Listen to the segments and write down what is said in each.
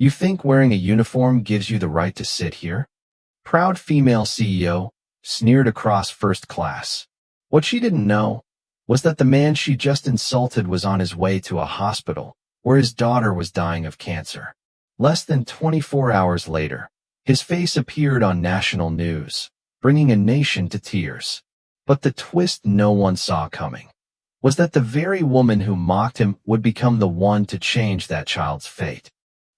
You think wearing a uniform gives you the right to sit here? Proud female CEO sneered across first class. What she didn't know was that the man she just insulted was on his way to a hospital where his daughter was dying of cancer. Less than 24 hours later, his face appeared on national news, bringing a nation to tears. But the twist no one saw coming was that the very woman who mocked him would become the one to change that child's fate.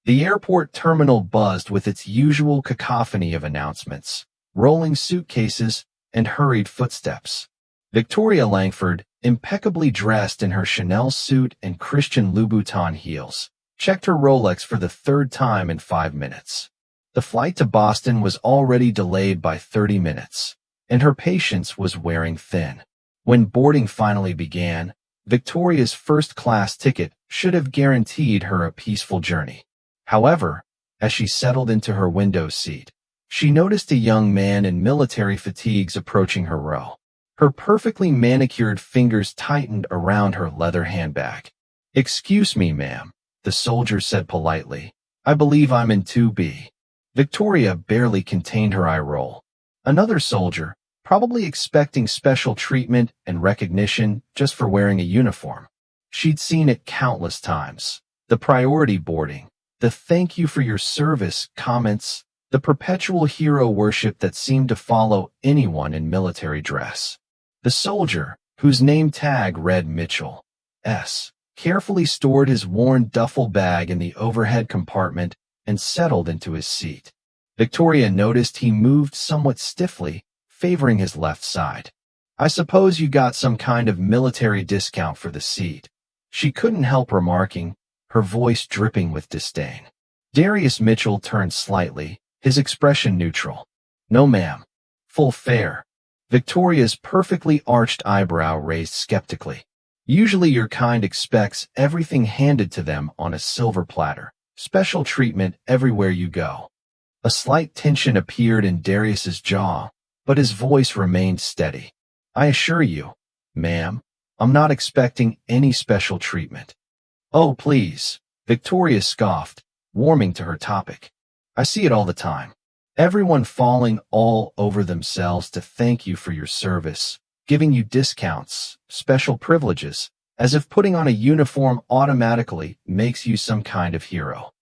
The airport terminal buzzed with its usual cacophony of announcements, rolling suitcases, and hurried footsteps. Victoria Langford, impeccably dressed in her Chanel suit and Christian Louboutin heels, checked her Rolex for the third time in 5 minutes. The flight to Boston was already delayed by 30 minutes, and her patience was wearing thin. When boarding finally began, Victoria's first-class ticket should have guaranteed her a peaceful journey. However, as she settled into her window seat, she noticed a young man in military fatigues approaching her row. Her perfectly manicured fingers tightened around her leather handbag. "Excuse me, ma'am," the soldier said politely. "I believe I'm in 2B. Victoria barely contained her eye roll. Another soldier, probably expecting special treatment and recognition just for wearing a uniform. She'd seen it countless times. The priority boarding, the thank you for your service comments, the perpetual hero worship that seemed to follow anyone in military dress. The soldier, whose name tag read Mitchell S., carefully stored his worn duffel bag in the overhead compartment and settled into his seat. Victoria noticed he moved somewhat stiffly, favoring his left side. "I suppose you got some kind of military discount for the seat," she couldn't help remarking, her voice dripping with disdain. Darius Mitchell turned slightly, his expression neutral. "No, ma'am. Full fare." Victoria's perfectly arched eyebrow raised skeptically. "Usually your kind expects everything handed to them on a silver platter. Special treatment everywhere you go." A slight tension appeared in Darius's jaw, but his voice remained steady. "I assure you, ma'am, I'm not expecting any special treatment." "Oh, please," Victoria scoffed, warming to her topic. "I see it all the time. Everyone falling all over themselves to thank you for your service, giving you discounts, special privileges, as if putting on a uniform automatically makes you some kind of hero."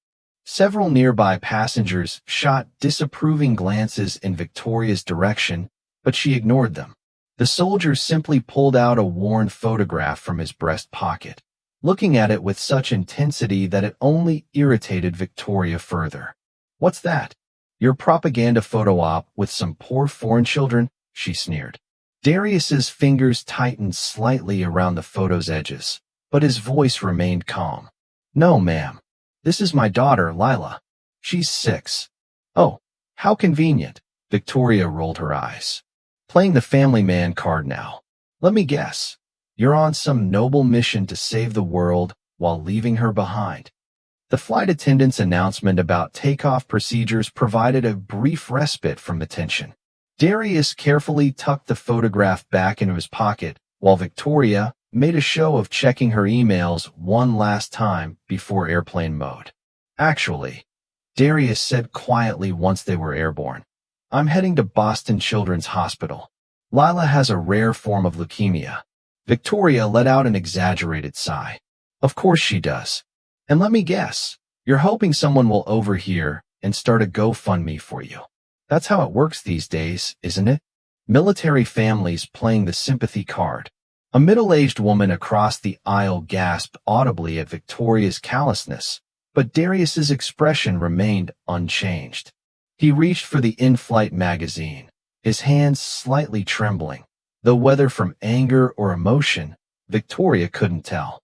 Several nearby passengers shot disapproving glances in Victoria's direction, but she ignored them. The soldier simply pulled out a worn photograph from his breast pocket, looking at it with such intensity that it only irritated Victoria further. "What's that? Your propaganda photo op with some poor foreign children?" she sneered. Darius's fingers tightened slightly around the photo's edges, but his voice remained calm. "No, ma'am. This is my daughter, Lila. She's 6. "Oh, how convenient." Victoria rolled her eyes. "Playing the family man card now. Let me guess. You're on some noble mission to save the world while leaving her behind." The flight attendant's announcement about takeoff procedures provided a brief respite from the tension. Darius carefully tucked the photograph back into his pocket, while Victoria made a show of checking her emails one last time before airplane mode. "Actually," Darius said quietly once they were airborne, "I'm heading to Boston Children's Hospital. Lila has a rare form of leukemia." Victoria let out an exaggerated sigh. "Of course she does. And let me guess, you're hoping someone will overhear and start a GoFundMe for you. That's how it works these days, isn't it? Military families playing the sympathy card." A middle-aged woman across the aisle gasped audibly at Victoria's callousness, but Darius's expression remained unchanged. He reached for the in-flight magazine, his hands slightly trembling, though whether from anger or emotion, Victoria couldn't tell.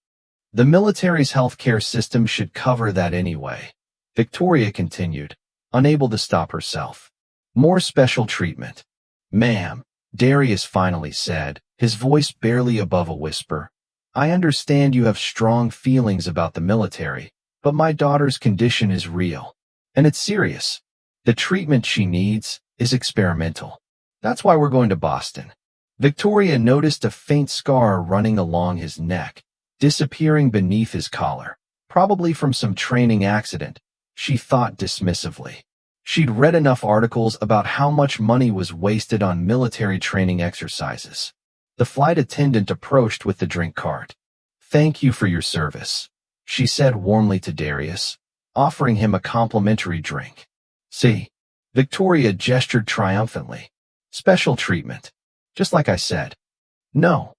"The military's healthcare system should cover that anyway," Victoria continued, unable to stop herself. "More special treatment." "Ma'am," Darius finally said, his voice barely above a whisper, "I understand you have strong feelings about the military, but my daughter's condition is real, and it's serious. The treatment she needs is experimental. That's why we're going to Boston." Victoria noticed a faint scar running along his neck, disappearing beneath his collar, probably from some training accident. she thought dismissively. She'd read enough articles about how much money was wasted on military training exercises. The flight attendant approached with the drink cart. "Thank you for your service," she said warmly to Darius, offering him a complimentary drink. "See?" Victoria gestured triumphantly. "Special treatment. Just like I said." "No,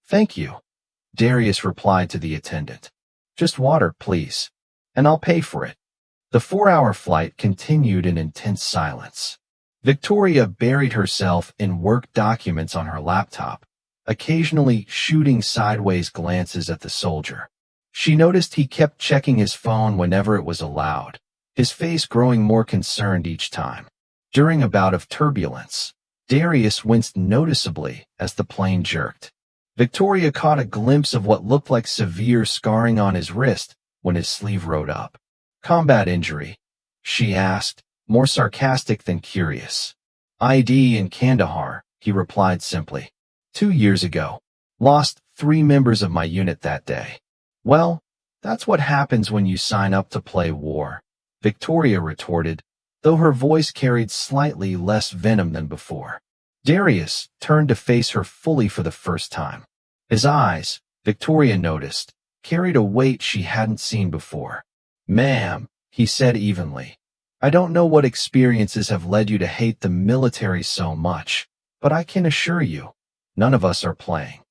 thank you," Darius replied to the attendant. "Just water, please, and I'll pay for it." The 4-hour flight continued in intense silence. Victoria buried herself in work documents on her laptop, occasionally shooting sideways glances at the soldier. She noticed he kept checking his phone whenever it was allowed, his face growing more concerned each time. During a bout of turbulence, Darius winced noticeably as the plane jerked. Victoria caught a glimpse of what looked like severe scarring on his wrist when his sleeve rode up. "Combat injury?" she asked, more sarcastic than curious. "ID in Kandahar," he replied simply. "2 years ago. Lost 3 members of my unit that day." "Well, that's what happens when you sign up to play war," Victoria retorted, though her voice carried slightly less venom than before. Darius turned to face her fully for the first time. His eyes, Victoria noticed, carried a weight she hadn't seen before. "Ma'am," he said evenly, "I don't know what experiences have led you to hate the military so much, but I can assure you, none of us are playing."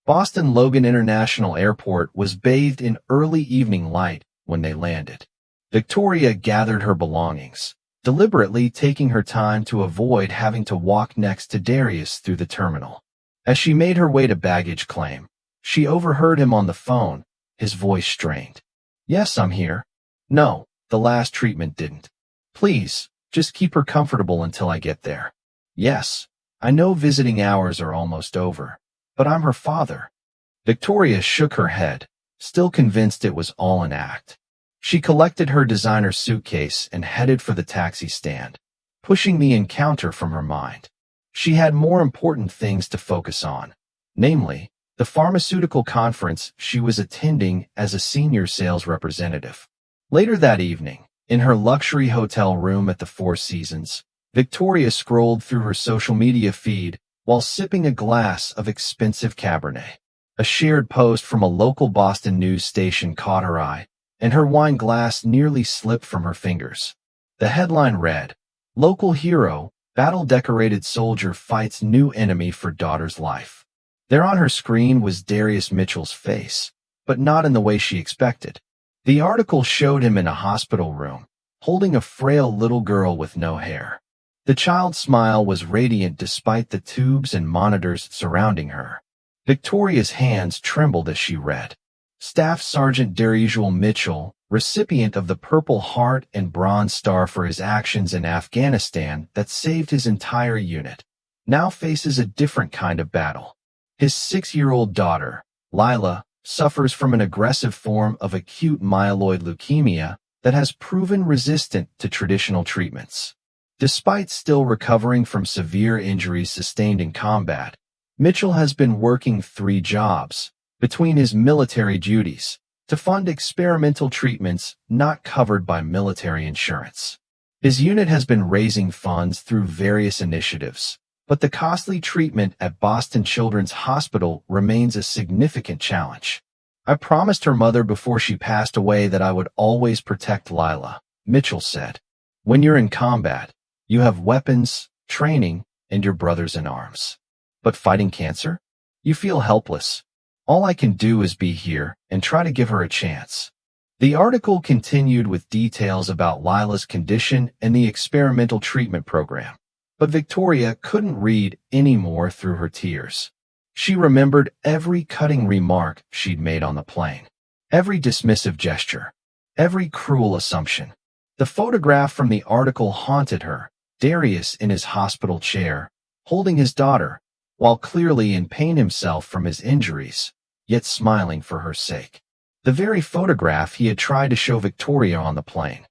Boston Logan International Airport was bathed in early evening light when they landed. Victoria gathered her belongings, deliberately taking her time to avoid having to walk next to Darius through the terminal. As she made her way to baggage claim, she overheard him on the phone, his voice strained. "Yes, I'm here." "No, the last treatment didn't. Please, just keep her comfortable until I get there." "Yes, I know visiting hours are almost over, but I'm her father." Victoria shook her head, still convinced it was all an act. She collected her designer suitcase and headed for the taxi stand, pushing the encounter from her mind. She had more important things to focus on, namely, the pharmaceutical conference she was attending as a senior sales representative. Later that evening, in her luxury hotel room at the Four Seasons, Victoria scrolled through her social media feed while sipping a glass of expensive Cabernet. A shared post from a local Boston news station caught her eye, and her wine glass nearly slipped from her fingers. The headline read, "Local hero, battle-decorated soldier fights new enemy for daughter's life." There on her screen was Darius Mitchell's face, but not in the way she expected. The article showed him in a hospital room, holding a frail little girl with no hair. The child's smile was radiant despite the tubes and monitors surrounding her. Victoria's hands trembled as she read. Staff Sergeant Darius Mitchell, recipient of the Purple Heart and Bronze Star for his actions in Afghanistan that saved his entire unit, now faces a different kind of battle. His 6-year-old daughter, Lila, suffers from an aggressive form of acute myeloid leukemia that has proven resistant to traditional treatments. Despite still recovering from severe injuries sustained in combat, Mitchell has been working 3 jobs between his military duties to fund experimental treatments not covered by military insurance. His unit has been raising funds through various initiatives, but the costly treatment at Boston Children's Hospital remains a significant challenge. "I promised her mother before she passed away that I would always protect Lila," Mitchell said. "When you're in combat, you have weapons, training, and your brothers in arms. But fighting cancer? You feel helpless. All I can do is be here and try to give her a chance." The article continued with details about Lila's condition and the experimental treatment program, but Victoria couldn't read any more through her tears. She remembered every cutting remark she'd made on the plane, every dismissive gesture, every cruel assumption. The photograph from the article haunted her, Darius in his hospital chair, holding his daughter, while clearly in pain himself from his injuries, yet smiling for her sake. The very photograph he had tried to show Victoria on the plane.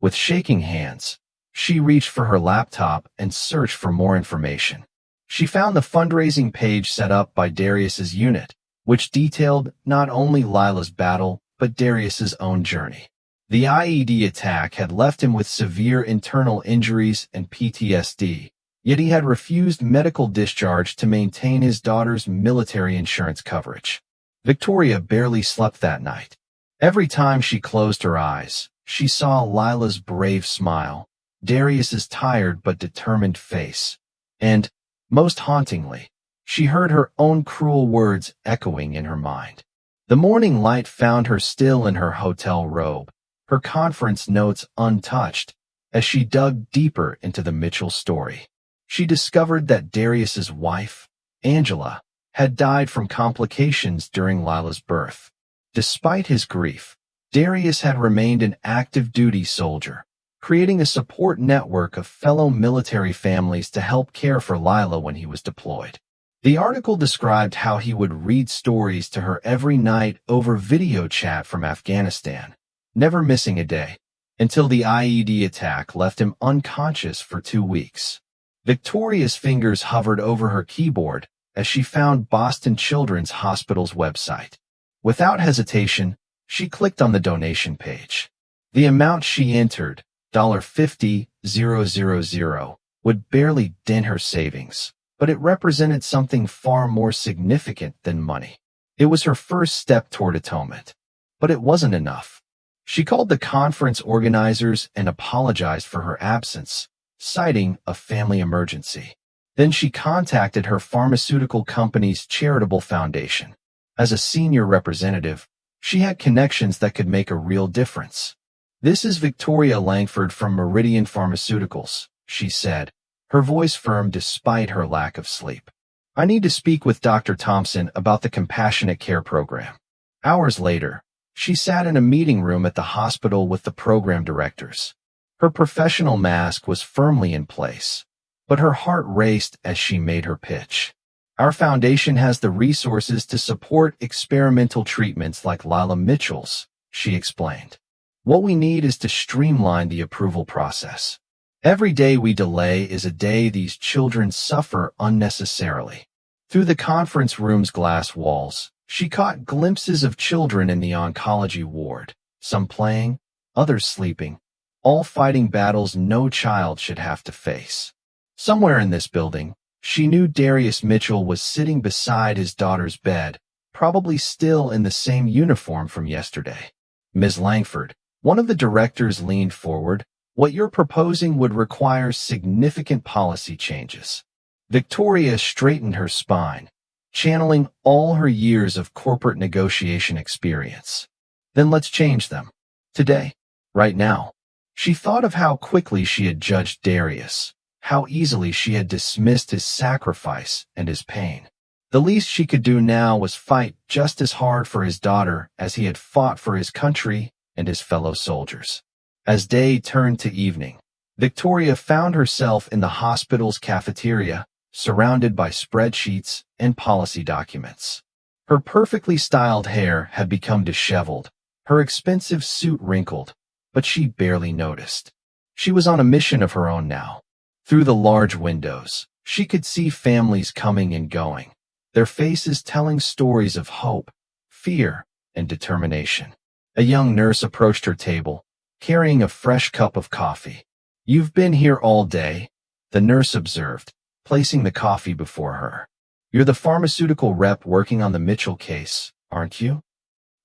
With shaking hands, she reached for her laptop and searched for more information. She found the fundraising page set up by Darius's unit, which detailed not only Lila's battle, but Darius's own journey. The IED attack had left him with severe internal injuries and PTSD, yet he had refused medical discharge to maintain his daughter's military insurance coverage. Victoria barely slept that night. Every time she closed her eyes, she saw Lila's brave smile, Darius's tired but determined face, and, most hauntingly, she heard her own cruel words echoing in her mind. The morning light found her still in her hotel robe, her conference notes untouched, as she dug deeper into the Mitchell story. She discovered that Darius's wife, Angela, had died from complications during Lila's birth. Despite his grief, Darius had remained an active duty soldier, creating a support network of fellow military families to help care for Lila when he was deployed. The article described how he would read stories to her every night over video chat from Afghanistan, never missing a day, until the IED attack left him unconscious for 2 weeks. Victoria's fingers hovered over her keyboard as she found Boston Children's Hospital's website. Without hesitation, she clicked on the donation page. The amount she entered, $50,000, would barely dent her savings, but it represented something far more significant than money. It was her first step toward atonement. But it wasn't enough. She called the conference organizers and apologized for her absence, citing a family emergency. Then she contacted her pharmaceutical company's charitable foundation. As a senior representative, she had connections that could make a real difference. "This is Victoria Langford from Meridian Pharmaceuticals," she said, her voice firm despite her lack of sleep. "I need to speak with Dr. Thompson about the compassionate care program." Hours later, she sat in a meeting room at the hospital with the program directors. Her professional mask was firmly in place, but her heart raced as she made her pitch. "Our foundation has the resources to support experimental treatments like Lila Mitchell's," she explained. "What we need is to streamline the approval process. Every day we delay is a day these children suffer unnecessarily." Through the conference room's glass walls, she caught glimpses of children in the oncology ward, some playing, others sleeping, all fighting battles no child should have to face. Somewhere in this building, she knew Darius Mitchell was sitting beside his daughter's bed, probably still in the same uniform from yesterday. "Ms. Langford," one of the directors leaned forward, "what you're proposing would require significant policy changes." Victoria straightened her spine, channeling all her years of corporate negotiation experience. "Then let's change them. Today. Right now." She thought of how quickly she had judged Darius, how easily she had dismissed his sacrifice and his pain. The least she could do now was fight just as hard for his daughter as he had fought for his country and his fellow soldiers. As day turned to evening, Victoria found herself in the hospital's cafeteria, surrounded by spreadsheets and policy documents. Her perfectly styled hair had become disheveled, her expensive suit wrinkled, but she barely noticed. She was on a mission of her own now. Through the large windows, she could see families coming and going, their faces telling stories of hope, fear, and determination. A young nurse approached her table, carrying a fresh cup of coffee. "You've been here all day," the nurse observed, placing the coffee before her. "You're the pharmaceutical rep working on the Mitchell case, aren't you?"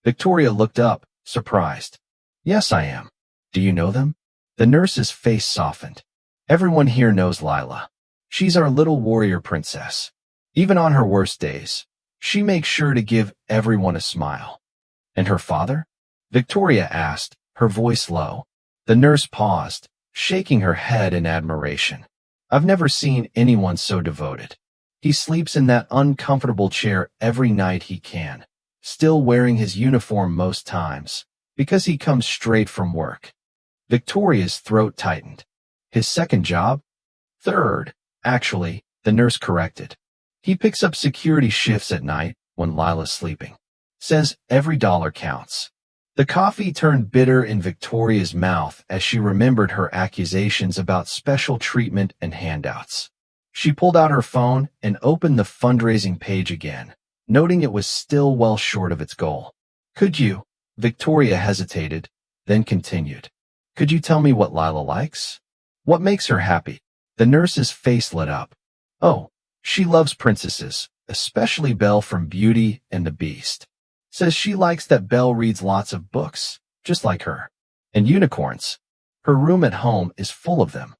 Victoria looked up, surprised. "Yes, I am. Do you know them?" The nurse's face softened. "Everyone here knows Lila. She's our little warrior princess. Even on her worst days, she makes sure to give everyone a smile." "And her father?" Victoria asked, her voice low. The nurse paused, shaking her head in admiration. "I've never seen anyone so devoted. He sleeps in that uncomfortable chair every night he can, still wearing his uniform most times, because he comes straight from work." Victoria's throat tightened. "His second job?" "Third, actually," the nurse corrected. "He picks up security shifts at night when Lila's sleeping. Says every dollar counts." The coffee turned bitter in Victoria's mouth as she remembered her accusations about special treatment and handouts. She pulled out her phone and opened the fundraising page again, noting it was still well short of its goal. "Could you?" Victoria hesitated. then continued. Could you tell me what Lila likes? What makes her happy? The nurse's face lit up. Oh, she loves princesses, especially Belle from Beauty and the Beast. Says she likes that Belle reads lots of books, just like her. And unicorns. Her room at home is full of them.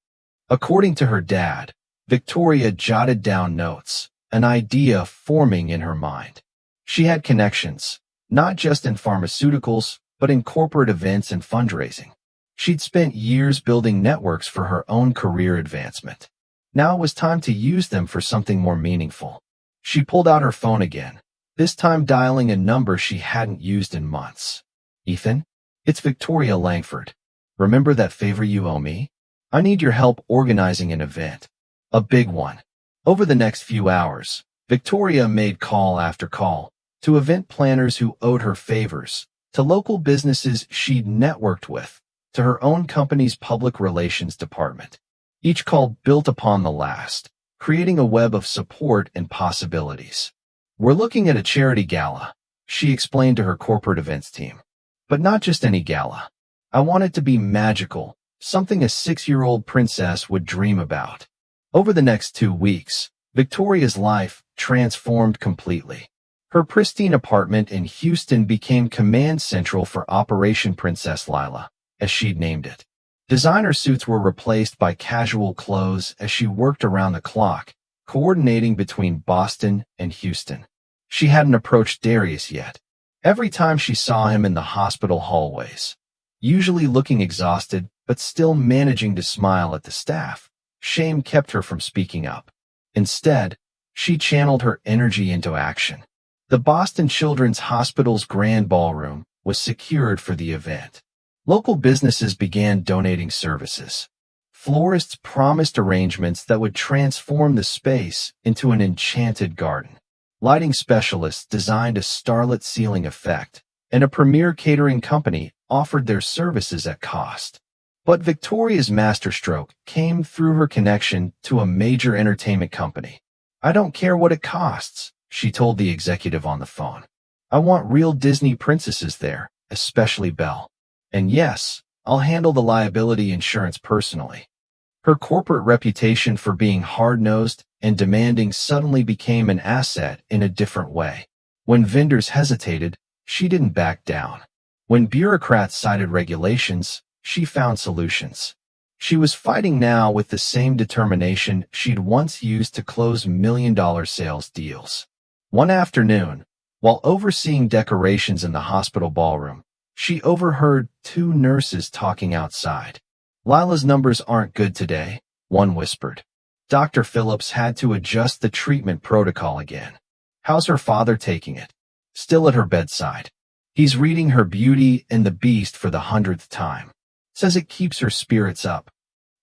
According to her dad, Victoria jotted down notes, an idea forming in her mind. She had connections, not just in pharmaceuticals, but in corporate events and fundraising. She'd spent years building networks for her own career advancement. Now it was time to use them for something more meaningful. She pulled out her phone again, this time dialing a number she hadn't used in months. Ethan, it's Victoria Langford. Remember that favor you owe me? I need your help organizing an event. A big one. Over the next few hours, Victoria made call after call to event planners who owed her favors, to local businesses she'd networked with, to her own company's public relations department. Each call built upon the last, creating a web of support and possibilities. We're looking at a charity gala, she explained to her corporate events team. But not just any gala. I want it to be magical, something a 6-year-old princess would dream about. Over the next 2 weeks, Victoria's life transformed completely. Her pristine apartment in Houston became command central for Operation Princess Lila, as she'd named it. Designer suits were replaced by casual clothes as she worked around the clock, coordinating between Boston and Houston. She hadn't approached Darius yet. Every time she saw him in the hospital hallways, usually looking exhausted but still managing to smile at the staff, shame kept her from speaking up. Instead, she channeled her energy into action. The Boston Children's Hospital's grand ballroom was secured for the event. Local businesses began donating services. Florists promised arrangements that would transform the space into an enchanted garden. Lighting specialists designed a starlit ceiling effect, and a premier catering company offered their services at cost. But Victoria's masterstroke came through her connection to a major entertainment company. I don't care what it costs, she told the executive on the phone. I want real Disney princesses there, especially Belle. And yes, I'll handle the liability insurance personally. Her corporate reputation for being hard-nosed and demanding suddenly became an asset in a different way. When vendors hesitated, she didn't back down. When bureaucrats cited regulations, she found solutions. She was fighting now with the same determination she'd once used to close million-dollar sales deals. One afternoon, while overseeing decorations in the hospital ballroom, she overheard 2 nurses talking outside. Lila's numbers aren't good today, one whispered. Dr. Phillips had to adjust the treatment protocol again. How's her father taking it? Still at her bedside. He's reading her Beauty and the Beast for the 100th time. Says it keeps her spirits up.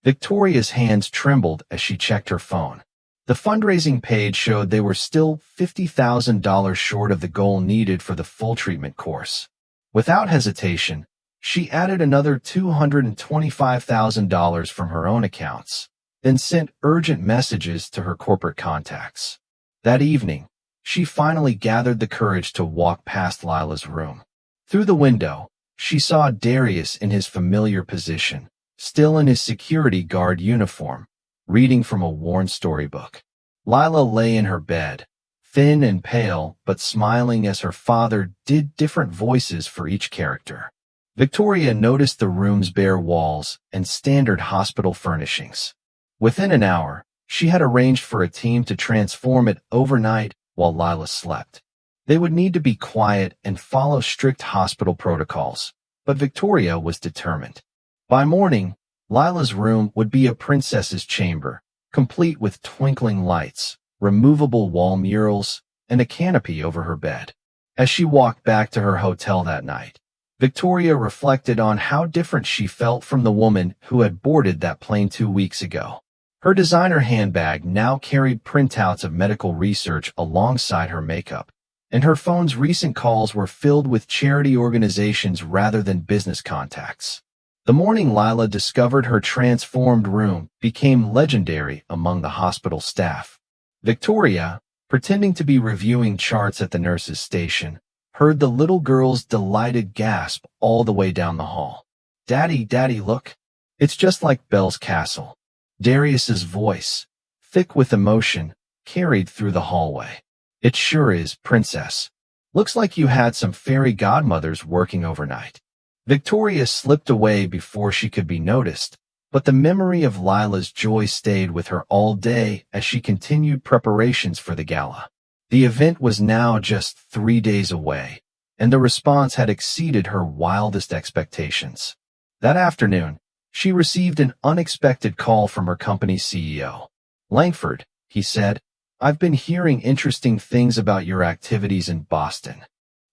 Victoria's hands trembled as she checked her phone. The fundraising page showed they were still $50,000 short of the goal needed for the full treatment course. Without hesitation, she added another $225,000 from her own accounts, then sent urgent messages to her corporate contacts. That evening, she finally gathered the courage to walk past Lila's room. Through the window, she saw Darius in his familiar position, still in his security guard uniform, reading from a worn storybook. Lila lay in her bed, thin and pale, but smiling as her father did different voices for each character. Victoria noticed the room's bare walls and standard hospital furnishings. Within an hour, she had arranged for a team to transform it overnight while Lila slept. They would need to be quiet and follow strict hospital protocols, but Victoria was determined. By morning, Lila's room would be a princess's chamber, complete with twinkling lights, removable wall murals, and a canopy over her bed. As she walked back to her hotel that night, Victoria reflected on how different she felt from the woman who had boarded that plane 2 weeks ago. Her designer handbag now carried printouts of medical research alongside her makeup, and her phone's recent calls were filled with charity organizations rather than business contacts. The morning Lila discovered her transformed room became legendary among the hospital staff. Victoria, pretending to be reviewing charts at the nurse's station, heard the little girl's delighted gasp all the way down the hall. Daddy, look. It's just like Belle's castle. Darius's voice, thick with emotion, carried through the hallway. It sure is, princess. Looks like you had some fairy godmothers working overnight. Victoria slipped away before she could be noticed, but the memory of Lila's joy stayed with her all day as she continued preparations for the gala. The event was now just 3 days away, and the response had exceeded her wildest expectations. That afternoon, she received an unexpected call from her company's CEO. "Langford," he said, "I've been hearing interesting things about your activities in Boston.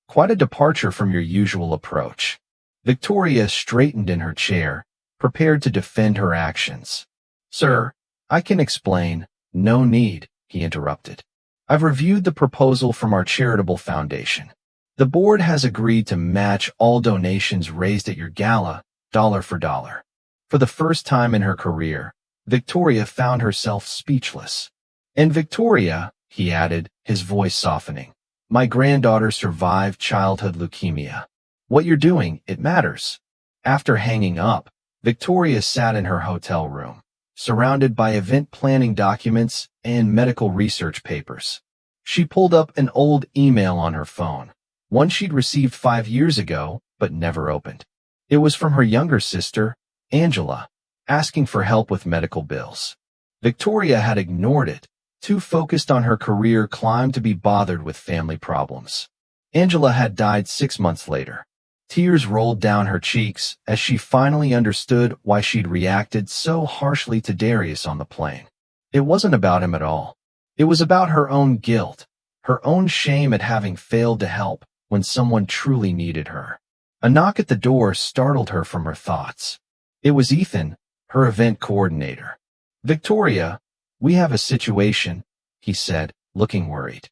Quite a departure from your usual approach." Victoria straightened in her chair, prepared to defend her actions. "Sir, I can explain." "No need," he interrupted. "I've reviewed the proposal from our charitable foundation. The board has agreed to match all donations raised at your gala, dollar for dollar." For the first time in her career, Victoria found herself speechless. "And Victoria," he added, his voice softening, "my granddaughter survived childhood leukemia. What you're doing, it matters." After hanging up, Victoria sat in her hotel room, surrounded by event planning documents and medical research papers. She pulled up an old email on her phone, one she'd received 5 years ago but never opened. It was from her younger sister, Angela, asking for help with medical bills. Victoria had ignored it, too focused on her career climb to be bothered with family problems. Angela had died 6 months later. Tears rolled down her cheeks as she finally understood why she'd reacted so harshly to Darius on the plane. It wasn't about him at all. It was about her own guilt, her own shame at having failed to help when someone truly needed her. A knock at the door startled her from her thoughts. It was Ethan, her event coordinator. "Victoria, we have a situation," he said, looking worried.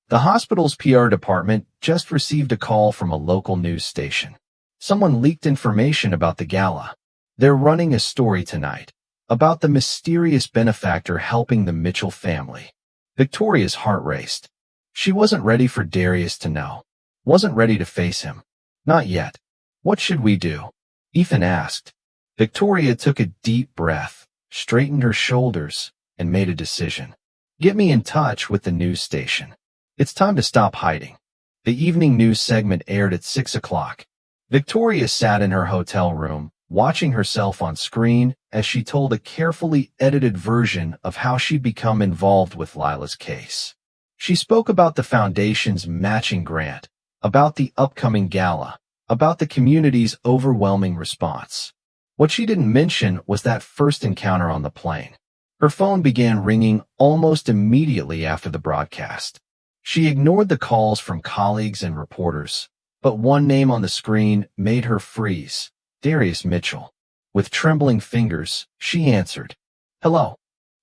"The hospital's PR department just received a call from a local news station. Someone leaked information about the gala. They're running a story tonight about the mysterious benefactor helping the Mitchell family." Victoria's heart raced. She wasn't ready for Darius to know. Wasn't ready to face him. Not yet. "What should we do?" Ethan asked. Victoria took a deep breath, straightened her shoulders, and made a decision. "Get me in touch with the news station. It's time to stop hiding." The evening news segment aired at 6 o'clock. Victoria sat in her hotel room, watching herself on screen as she told a carefully edited version of how she'd become involved with Lila's case. She spoke about the foundation's matching grant, about the upcoming gala, about the community's overwhelming response. What she didn't mention was that first encounter on the plane. Her phone began ringing almost immediately after the broadcast. She ignored the calls from colleagues and reporters, but one name on the screen made her freeze: Darius Mitchell. With trembling fingers, she answered. "Hello,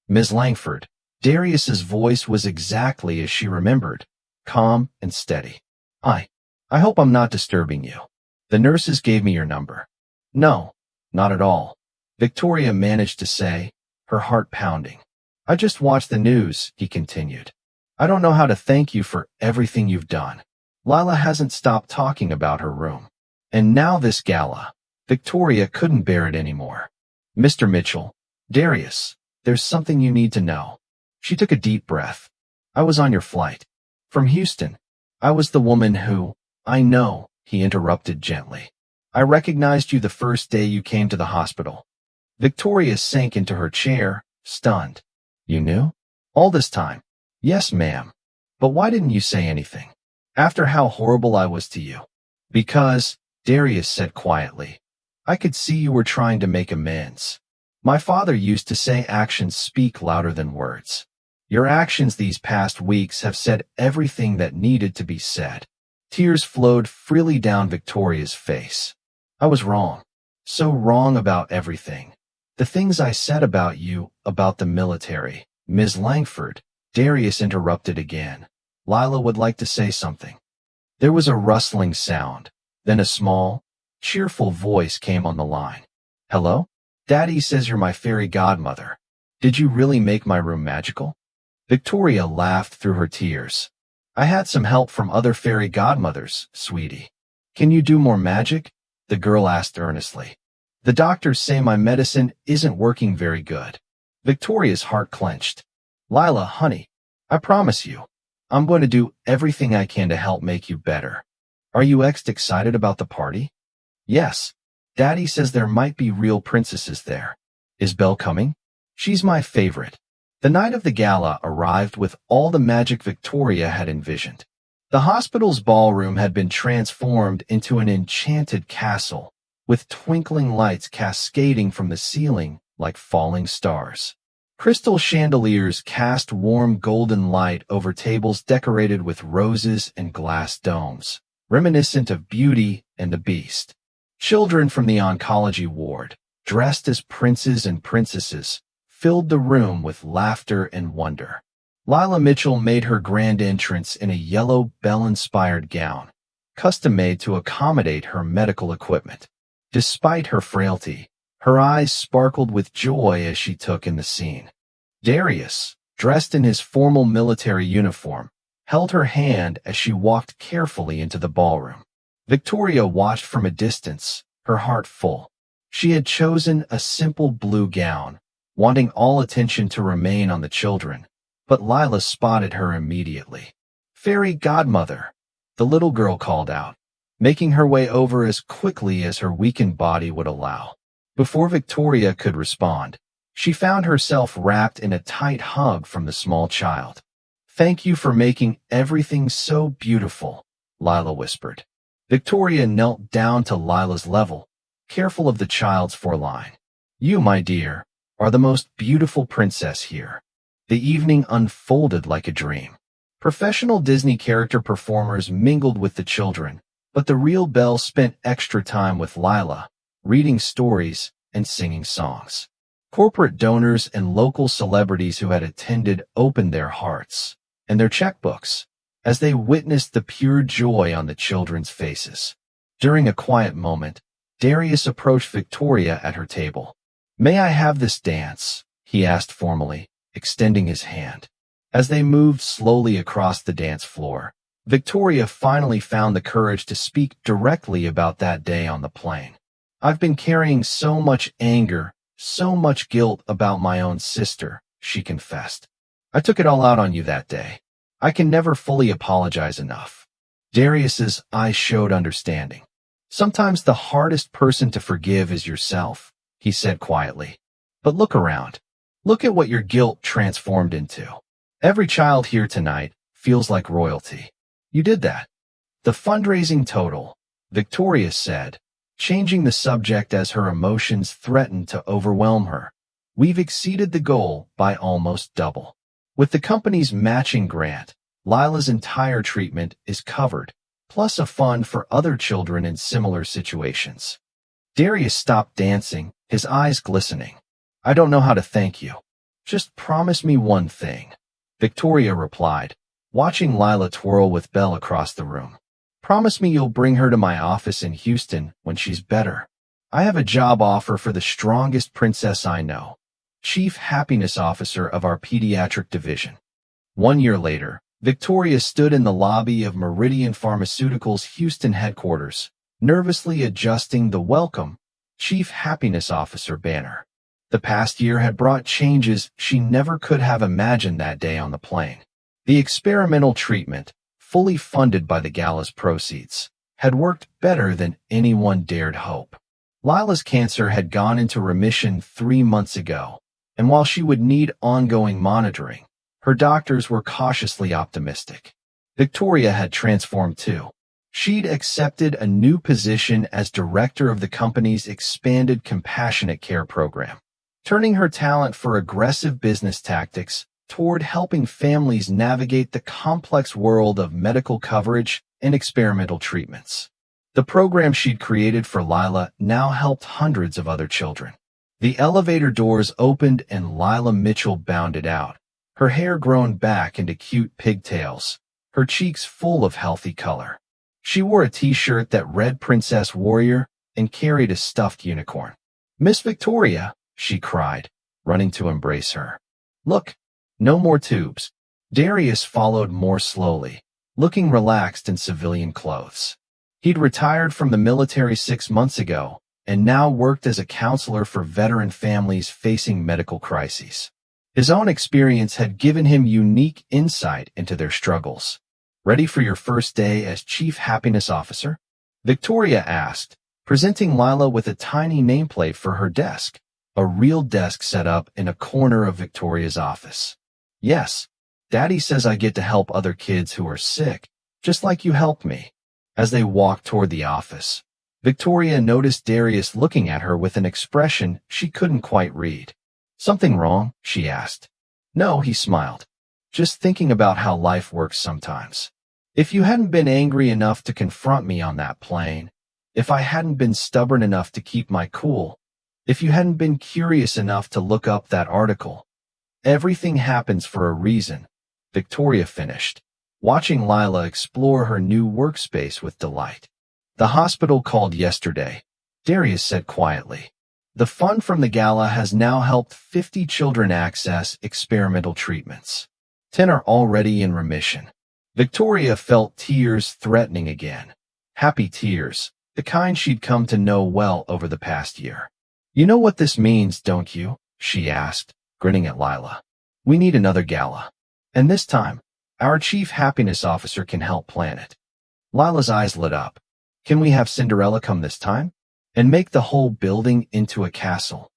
Ms. Langford." Darius's voice was exactly as she remembered, calm and steady. "Hi. I hope I'm not disturbing you. The nurses gave me your number." "No, not at all," Victoria managed to say, her heart pounding. "I just watched the news," he continued. "I don't know how to thank you for everything you've done." Lila hasn't stopped talking about her room. And now this gala. Victoria couldn't bear it anymore. "Mr. Mitchell, Darius, there's something you need to know." She took a deep breath. "I was on your flight. From Houston. I was the woman who—" "I know," he interrupted gently. "I recognized you the first day you came to the hospital." Victoria sank into her chair, stunned. "You knew? All this time?" "Yes, ma'am. But why didn't you say anything? After how horrible I was to you?" "Because," Darius said quietly, "I could see you were trying to make amends. My father used to say actions speak louder than words. Your actions these past weeks have said everything that needed to be said." Tears flowed freely down Victoria's face. "I was wrong. So wrong about everything. The things I said about you, about the military." "Ms. Langford," Darius interrupted again. "Lila would like to say something." There was a rustling sound. Then a small, cheerful voice came on the line. "Hello? Daddy says you're my fairy godmother. Did you really make my room magical?" Victoria laughed through her tears. "I had some help from other fairy godmothers, sweetie." "Can you do more magic?" the girl asked earnestly. The doctors say my medicine isn't working very good. Victoria's heart clenched. Lila, honey, I promise you, I'm going to do everything I can to help make you better. Are you excited about the party? Yes. Daddy says there might be real princesses there. Is Belle coming? She's my favorite. The night of the gala arrived with all the magic Victoria had envisioned. The hospital's ballroom had been transformed into an enchanted castle, with twinkling lights cascading from the ceiling like falling stars. Crystal chandeliers cast warm golden light over tables decorated with roses and glass domes, reminiscent of Beauty and the Beast. Children from the oncology ward, dressed as princes and princesses, filled the room with laughter and wonder. Lila Mitchell made her grand entrance in a yellow Belle-inspired gown, custom-made to accommodate her medical equipment. Despite her frailty, her eyes sparkled with joy as she took in the scene. Darius, dressed in his formal military uniform, held her hand as she walked carefully into the ballroom. Victoria watched from a distance, her heart full. She had chosen a simple blue gown, wanting all attention to remain on the children, but Lila spotted her immediately. "Fairy godmother," the little girl called out, making her way over as quickly as her weakened body would allow. Before Victoria could respond, she found herself wrapped in a tight hug from the small child. "Thank you for making everything so beautiful," Lila whispered. Victoria knelt down to Lila's level, careful of the child's foreline. "You, my dear, are the most beautiful princess here." The evening unfolded like a dream. Professional Disney character performers mingled with the children, but the real Belle spent extra time with Lila, reading stories and singing songs. Corporate donors and local celebrities who had attended opened their hearts and their checkbooks as they witnessed the pure joy on the children's faces. During a quiet moment, Darius approached Victoria at her table. "May I have this dance?" he asked formally, extending his hand. As they moved slowly across the dance floor, Victoria finally found the courage to speak directly about that day on the plane. "I've been carrying so much anger, so much guilt about my own sister," she confessed. "I took it all out on you that day. I can never fully apologize enough." Darius's eyes showed understanding. "Sometimes the hardest person to forgive is yourself," he said quietly. "But look around. Look at what your guilt transformed into. Every child here tonight feels like royalty. You did that." "The fundraising total," Victoria said, changing the subject as her emotions threatened to overwhelm her. "We've exceeded the goal by almost double. With the company's matching grant, Lila's entire treatment is covered, plus a fund for other children in similar situations." Darius stopped dancing, his eyes glistening. "I don't know how to thank you. Just promise me one thing," Victoria replied, watching Lila twirl with Belle across the room. "Promise me you'll bring her to my office in Houston when she's better. I have a job offer for the strongest princess I know, Chief Happiness Officer of our pediatric division." 1 year later, Victoria stood in the lobby of Meridian Pharmaceutical's Houston headquarters, nervously adjusting the "Welcome, Chief Happiness Officer" banner. The past year had brought changes she never could have imagined that day on the plane. The experimental treatment, fully funded by the gala's proceeds, had worked better than anyone dared hope. Lila's cancer had gone into remission 3 months ago, and while she would need ongoing monitoring, her doctors were cautiously optimistic. Victoria had transformed too. She'd accepted a new position as director of the company's expanded compassionate care program, turning her talent for aggressive business tactics toward helping families navigate the complex world of medical coverage and experimental treatments. The program she'd created for Lila now helped hundreds of other children. The elevator doors opened and Lila Mitchell bounded out, her hair grown back into cute pigtails, her cheeks full of healthy color. She wore a t-shirt that read Princess Warrior and carried a stuffed unicorn. "Miss Victoria," she cried, running to embrace her. "Look, no more tubes." Darius followed more slowly, looking relaxed in civilian clothes. He'd retired from the military 6 months ago, and now worked as a counselor for veteran families facing medical crises. His own experience had given him unique insight into their struggles. "Ready for your first day as Chief Happiness Officer?" Victoria asked, presenting Lila with a tiny nameplate for her desk, a real desk set up in a corner of Victoria's office. "Yes, Daddy says I get to help other kids who are sick, just like you helped me." As they walked toward the office, Victoria noticed Darius looking at her with an expression she couldn't quite read. "Something wrong?" she asked. "No," he smiled. "Just thinking about how life works sometimes. If you hadn't been angry enough to confront me on that plane, if I hadn't been stubborn enough to keep my cool, if you hadn't been curious enough to look up that article, everything happens for a reason," Victoria finished, watching Lila explore her new workspace with delight. "The hospital called yesterday," Darius said quietly. "The fund from the gala has now helped 50 children access experimental treatments. 10 are already in remission." Victoria felt tears threatening again. Happy tears, the kind she'd come to know well over the past year. "You know what this means, don't you?" she asked, grinning at Lila. "We need another gala. And this time, our Chief Happiness Officer can help plan it." Lila's eyes lit up. "Can we have Cinderella come this time? And make the whole building into a castle?"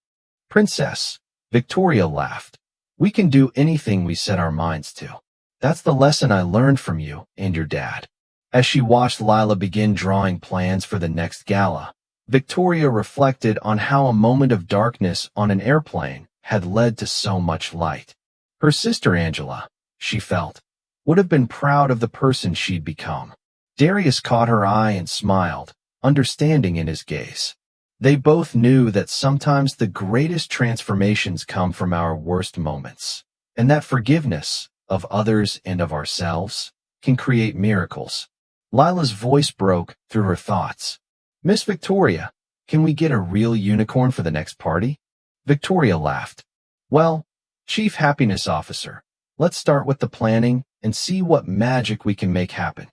"Princess," Victoria laughed, "we can do anything we set our minds to. That's the lesson I learned from you and your dad." As she watched Lila begin drawing plans for the next gala, Victoria reflected on how a moment of darkness on an airplane had led to so much light. Her sister Angela, she felt, would have been proud of the person she'd become. Darius caught her eye and smiled, understanding in his gaze. They both knew that sometimes the greatest transformations come from our worst moments, and that forgiveness of others and of ourselves can create miracles. Lila's voice broke through her thoughts. "Miss Victoria, can we get a real unicorn for the next party?" Victoria laughed. "Well, Chief Happiness Officer, let's start with the planning and see what magic we can make happen."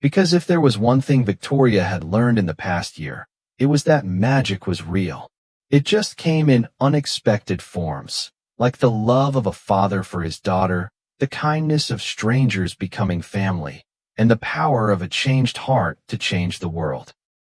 Because if there was one thing Victoria had learned in the past year, it was that magic was real. It just came in unexpected forms, like the love of a father for his daughter, the kindness of strangers becoming family, and the power of a changed heart to change the world.